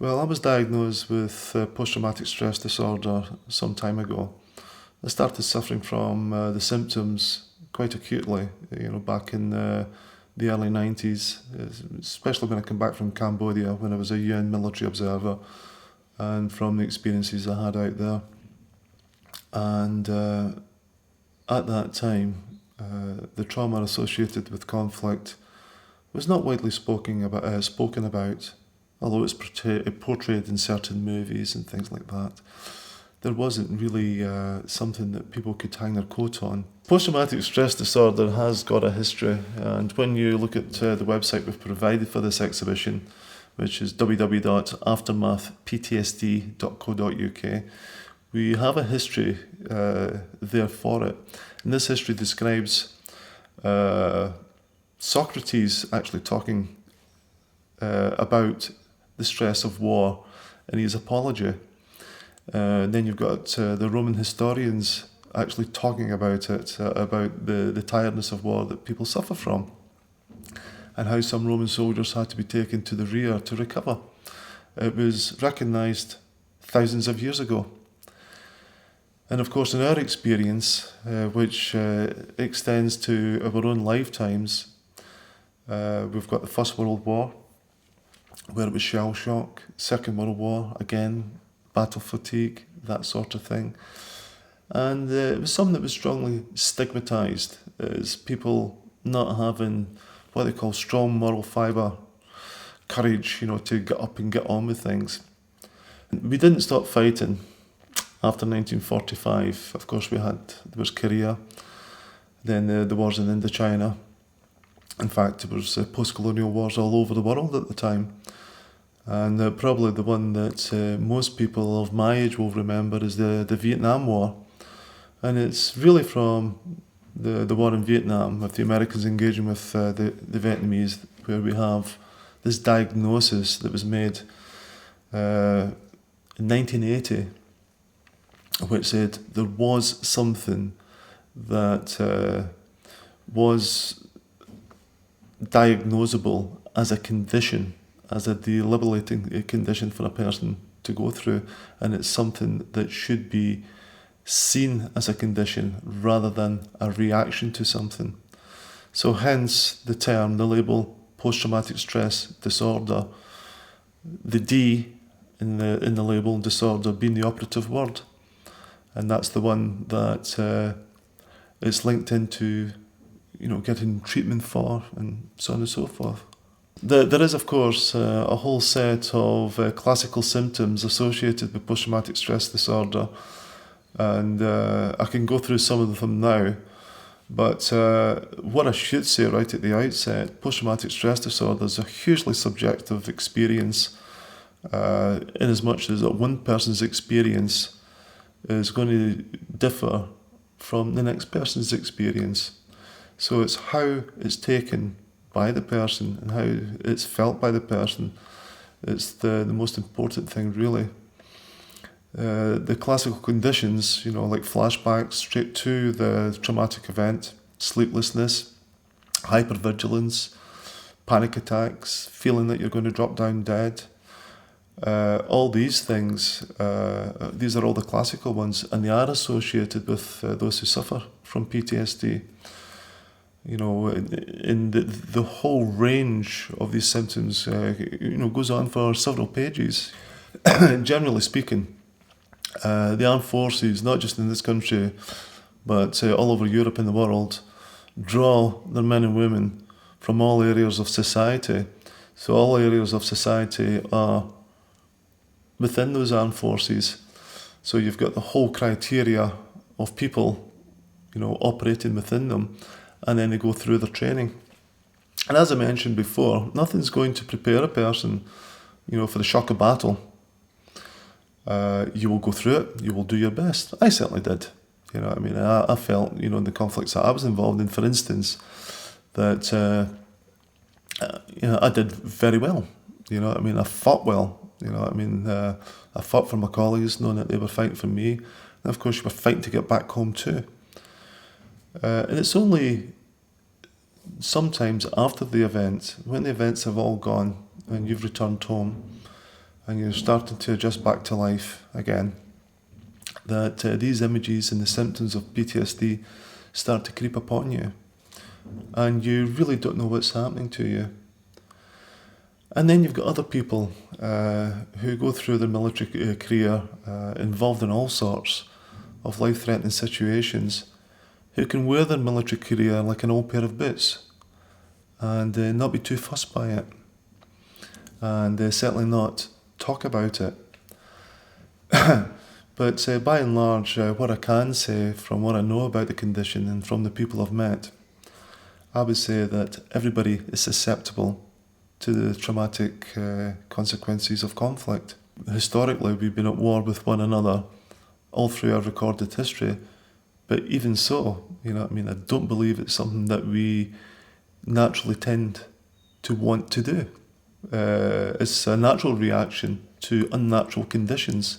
Well, I was diagnosed with post-traumatic stress disorder some time ago. I started suffering from the symptoms quite acutely, back in the early 90s, especially when I came back from Cambodia when I was a UN military observer and from the experiences I had out there. And at that time, the trauma associated with conflict was not widely spoken about, although it's portrayed in certain movies and things like that. There wasn't really something that people could hang their coat on. Post-traumatic stress disorder has got a history, and when you look at the website we've provided for this exhibition, which is www.aftermathptsd.co.uk, we have a history there for it. And this history describes Socrates actually talking about the stress of war in his Apology. Then you've got the Roman historians actually talking about it, about the tiredness of war that people suffer from, and how some Roman soldiers had to be taken to the rear to recover. It was recognised thousands of years ago. And of course, in our experience, which extends to our own lifetimes, we've got the First World War, where it was shell shock. Second World War, again, battle fatigue, that sort of thing. And it was something that was strongly stigmatised as people not having what they call strong moral fibre, courage, to get up and get on with things. We didn't stop fighting after 1945. Of course, there was Korea, then the wars in Indochina. In fact, there was post-colonial wars all over the world at the time. And probably the one that most people of my age will remember is the Vietnam War. And it's really from the war in Vietnam, with the Americans engaging with the Vietnamese, where we have this diagnosis that was made in 1980, which said there was something that was diagnosable as a condition, as a debilitating condition for a person to go through, and it's something that should be seen as a condition rather than a reaction to something. So hence the term, the label, post-traumatic stress disorder, the D in the label, disorder, being the operative word, and that's the one that it's linked into, getting treatment for, and so on and so forth. There is, of course, a whole set of classical symptoms associated with post-traumatic stress disorder, and I can go through some of them now, but what I should say right at the outset, post-traumatic stress disorder is a hugely subjective experience, in as much as that one person's experience is going to differ from the next person's experience. So it's how it's taken by the person and how it's felt by the person. It's the most important thing, really. The classical conditions, like flashbacks straight to the traumatic event, sleeplessness, hypervigilance, panic attacks, feeling that you're going to drop down dead. All these things, these are all the classical ones, and they are associated with those who suffer from PTSD. In the whole range of these symptoms, goes on for several pages. Generally speaking, the armed forces, not just in this country, but all over Europe and the world, draw their men and women from all areas of society. So all areas of society are within those armed forces. So you've got the whole criteria of people, operating within them, and then they go through their training. And as I mentioned before, nothing's going to prepare a person, for the shock of battle. You will go through it, you will do your best. I certainly did. I felt, in the conflicts that I was involved in, for instance, that I did very well. I fought well. I fought for my colleagues, knowing that they were fighting for me. And of course, you were fighting to get back home too. And it's only sometimes after the event, when the events have all gone and you've returned home, and you're starting to adjust back to life again, that these images and the symptoms of PTSD start to creep upon you, and you really don't know what's happening to you. And then you've got other people who go through their military career involved in all sorts of life-threatening situations, who can wear their military career like an old pair of boots and not be too fussed by it, and certainly not talk about it. But by and large, what I can say from what I know about the condition and from the people I've met, I would say that everybody is susceptible to the traumatic consequences of conflict. Historically, we've been at war with one another all through our recorded history, but even so, I don't believe it's something that we naturally tend to want to do. It's a natural reaction to unnatural conditions.